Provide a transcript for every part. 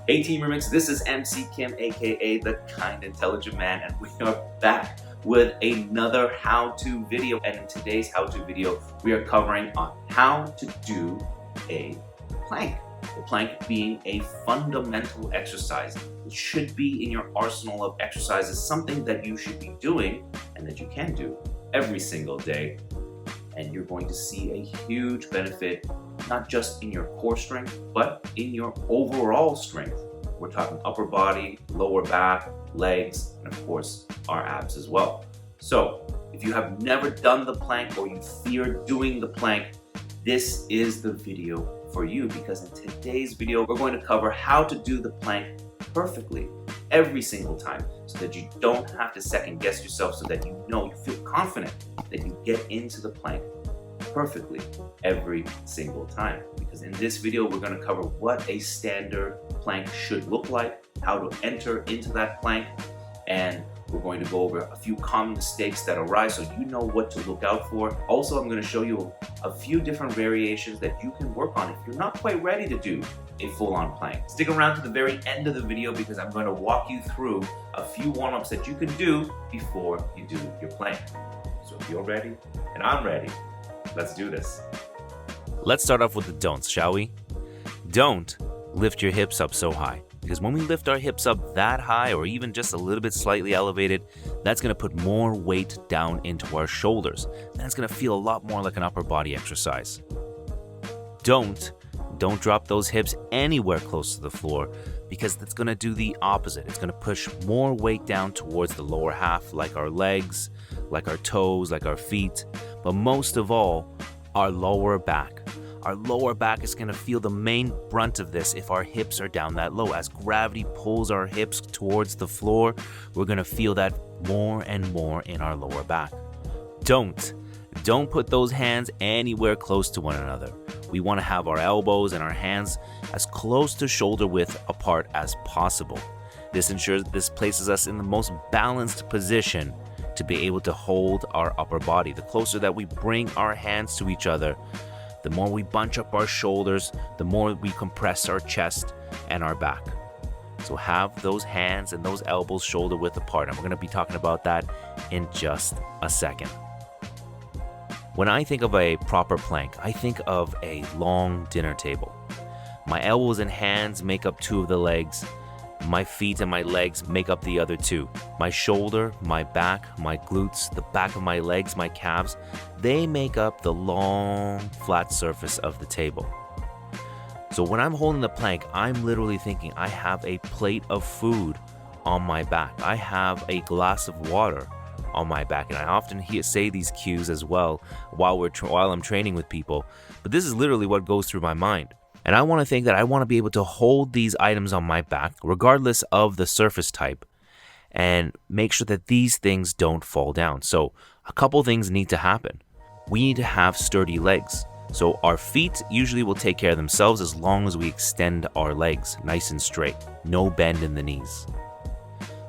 Hey Team Remix, this is MC Kim, aka the Kind Intelligent Man, and we are back with another how-to video. And in today's how-to video, we are covering on how to do a plank. The plank being a fundamental exercise. It should be in your arsenal of exercises, something that you should be doing and that you can do every single day. And you're going to see a huge benefit, not just in your core strength, but in your overall strength. We're talking upper body, lower back, legs, and of course, our abs as well. So, if you have never done the plank or you fear doing the plank, this is the video for you, because in today's video, we're going to cover how to do the plank perfectly every single time, so that you don't have to second guess yourself, so that you feel confident that you get into the plank perfectly every single time. Because in this video, we're going to cover what a standard plank should look like, how to enter into that plank, and we're going to go over a few common mistakes that arise so you know what to look out for. Also, I'm going to show you a few different variations that you can work on if you're not quite ready to do a full-on plank. Stick around to the very end of the video, because I'm going to walk you through a few warm-ups that you can do before you do your plank. So if you're ready and I'm ready, let's do this. Let's start off with the don'ts, shall we? Don't lift your hips up so high, because when we lift our hips up that high, or even just a little bit slightly elevated, that's going to put more weight down into our shoulders. That's going to feel a lot more like an upper body exercise. Don't drop those hips anywhere close to the floor, because that's going to do the opposite. It's going to push more weight down towards the lower half, like our legs, like our toes, like our feet, but most of all, our lower back. Our lower back is going to feel the main brunt of this if our hips are down that low. As gravity pulls our hips towards the floor, we're going to feel that more and more in our lower back. Don't put those hands anywhere close to one another. We want to have our elbows and our hands as close to shoulder width apart as possible. This places us in the most balanced position to be able to hold our upper body. The closer that we bring our hands to each other, the more we bunch up our shoulders, the more we compress our chest and our back. So have those hands and those elbows shoulder width apart, and we're going to be talking about that in just a second. When I think of a proper plank, I think of a long dinner table. My elbows and hands make up two of the legs. My feet and my legs make up the other two. My shoulder, my back, my glutes, the back of my legs, my calves, they make up the long, flat surface of the table. So when I'm holding the plank, I'm literally thinking I have a plate of food on my back. I have a glass of water on my back, and I often say these cues as well while I'm training with people, but this is literally what goes through my mind. And I want to think that I want to be able to hold these items on my back, regardless of the surface type, and make sure that these things don't fall down. So a couple things need to happen. We need to have sturdy legs. So our feet usually will take care of themselves as long as we extend our legs nice and straight, no bend in the knees.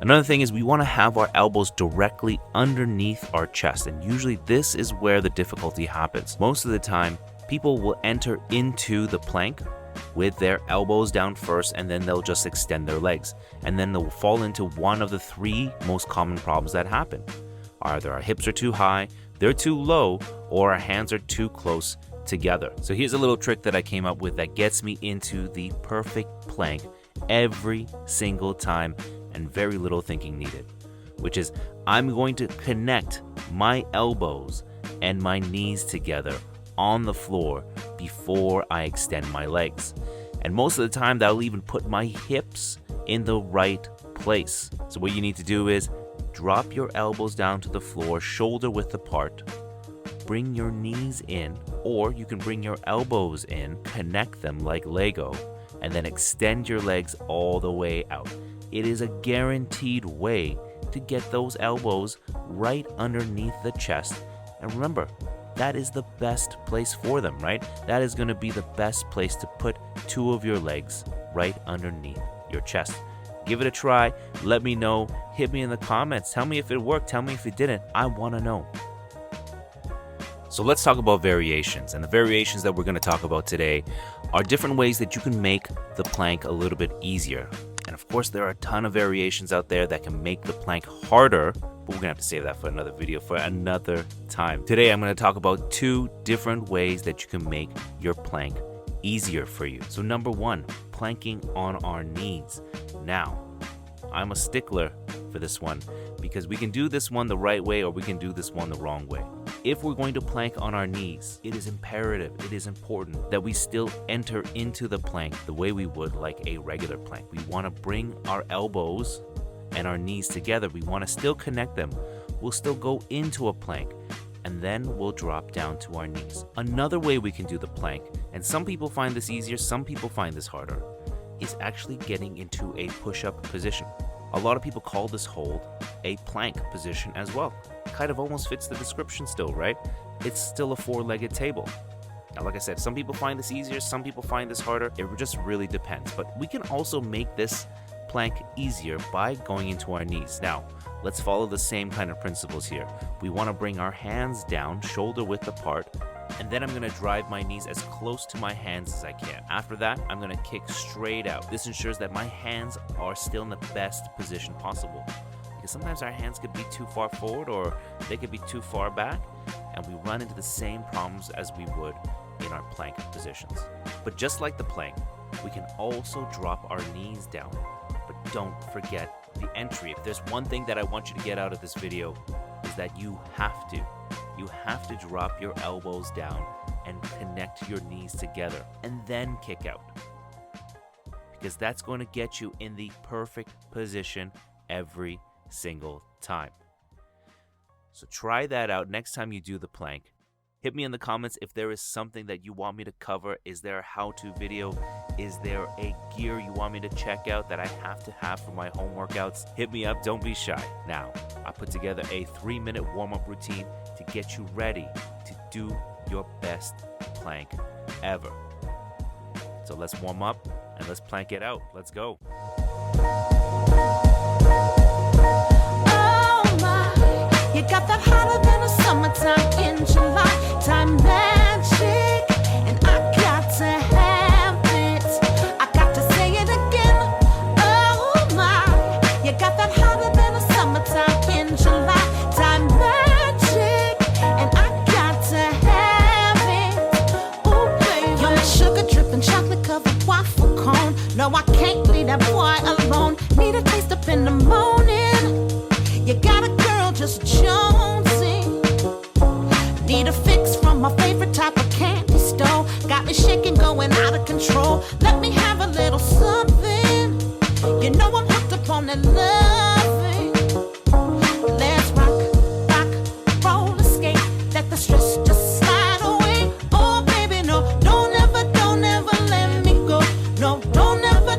Another thing is we want to have our elbows directly underneath our chest, and usually this is where the difficulty happens. Most of the time, people will enter into the plank with their elbows down first, and then they'll just extend their legs. And then they'll fall into one of the three most common problems that happen. Either our hips are too high, they're too low, or our hands are too close together. So here's a little trick that I came up with that gets me into the perfect plank every single time, and very little thinking needed, which is I'm going to connect my elbows and my knees together on the floor before I extend my legs. And most of the time, that'll even put my hips in the right place. So what you need to do is drop your elbows down to the floor, shoulder width apart, bring your knees in, or you can bring your elbows in, connect them like Lego, and then extend your legs all the way out. It is a guaranteed way to get those elbows right underneath the chest. And remember, that is the best place for them, right? That is going to be the best place to put two of your legs right underneath your chest. Give it a try. Let me know. Hit me in the comments. Tell me if it worked. Tell me if it didn't. I want to know. So let's talk about variations. And the variations that we're going to talk about today are different ways that you can make the plank a little bit easier. And of course, there are a ton of variations out there that can make the plank harder, but we're going to have to save that for another video for another time. Today, I'm going to talk about 2 different ways that you can make your plank easier for you. So number 1, planking on our knees. Now, I'm a stickler for this one because we can do this one the right way or we can do this one the wrong way. If we're going to plank on our knees, it is imperative, it is important that we still enter into the plank the way we would like a regular plank. We want to bring our elbows and our knees together. We want to still connect them. We'll still go into a plank and then we'll drop down to our knees. Another way we can do the plank, and some people find this easier, some people find this harder, is actually getting into a push-up position. A lot of people call this hold a plank position as well. Kind of almost fits the description still, right? It's still a 4-legged table. Now, like I said, some people find this easier, some people find this harder. It just really depends. But we can also make this plank easier by going into our knees. Now, let's follow the same kind of principles here. We want to bring our hands down, shoulder width apart, and then I'm going to drive my knees as close to my hands as I can. After that, I'm going to kick straight out. This ensures that my hands are still in the best position possible. Because sometimes our hands could be too far forward or they could be too far back, and we run into the same problems as we would in our plank positions. But just like the plank, we can also drop our knees down. But don't forget the entry. If there's one thing that I want you to get out of this video, is that you have to drop your elbows down and connect your knees together and then kick out, because that's going to get you in the perfect position every single time. So try that out next time you do the plank. Hit me in the comments if there is something that you want me to cover. Is there a how-to video? Is there a gear you want me to check out that I have to have for my home workouts? Hit me up, don't be shy. Now, I put together a 3-minute warm-up routine to get you ready to do your best plank ever. So let's warm up and let's plank it out. Let's go. Oh my, you got that hotter than a summertime in July. Time magic, and I got to have it. I got to say it again. Oh my, you got that hotter than a summertime in July. Time magic, and I got to have it. Ooh, baby, you're my sugar dripping, chocolate covered waffle cone. No, I can't leave that boy alone. Need a taste up in the morning. You got a girl just jonesing. Need a fix from my favorite type of candy store. Got me shaking, going out of control. Let me have a little something. You know I'm hooked up on that loving. Let's rock, roll, escape. Let the stress just slide away. Oh baby, no, don't ever let me go. No, don't ever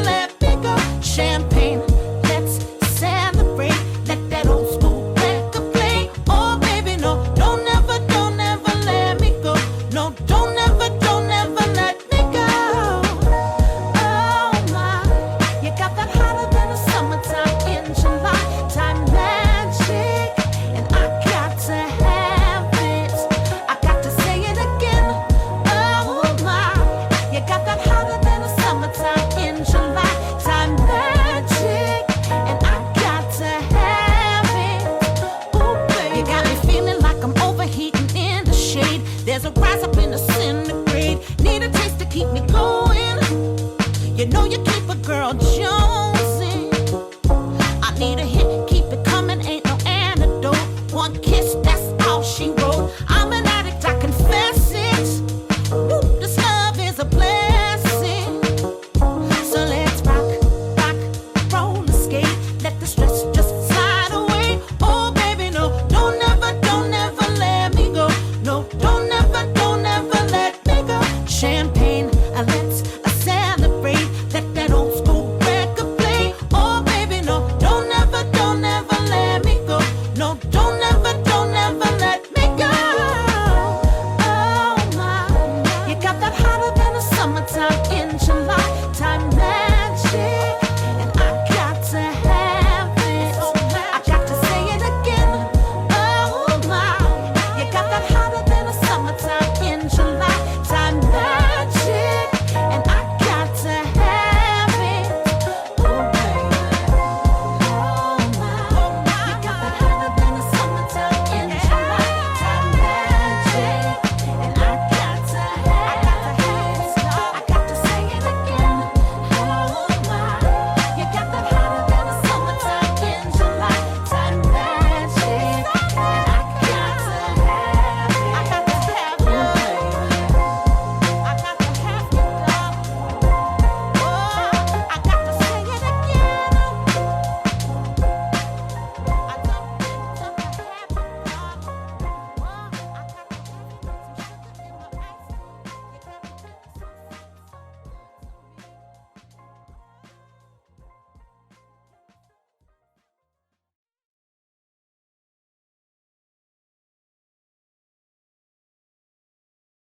let me go. Champagne, let's celebrate. Let that old school record play. Oh baby, no, don't ever let me go. No, don't ever let me go. Oh my, you got that hotter than a summertime in July. Time magic, and I got to have it. I got to say it again. Oh my, you got that hotter than a summertime in July. Time magic, and I got to have it. Ooh, baby, you got me feeling like I'm overheating in the shade. There's a rise up in the centigrade. Need a taste to keep me going. You know you keep a girl jonesing. I need a hit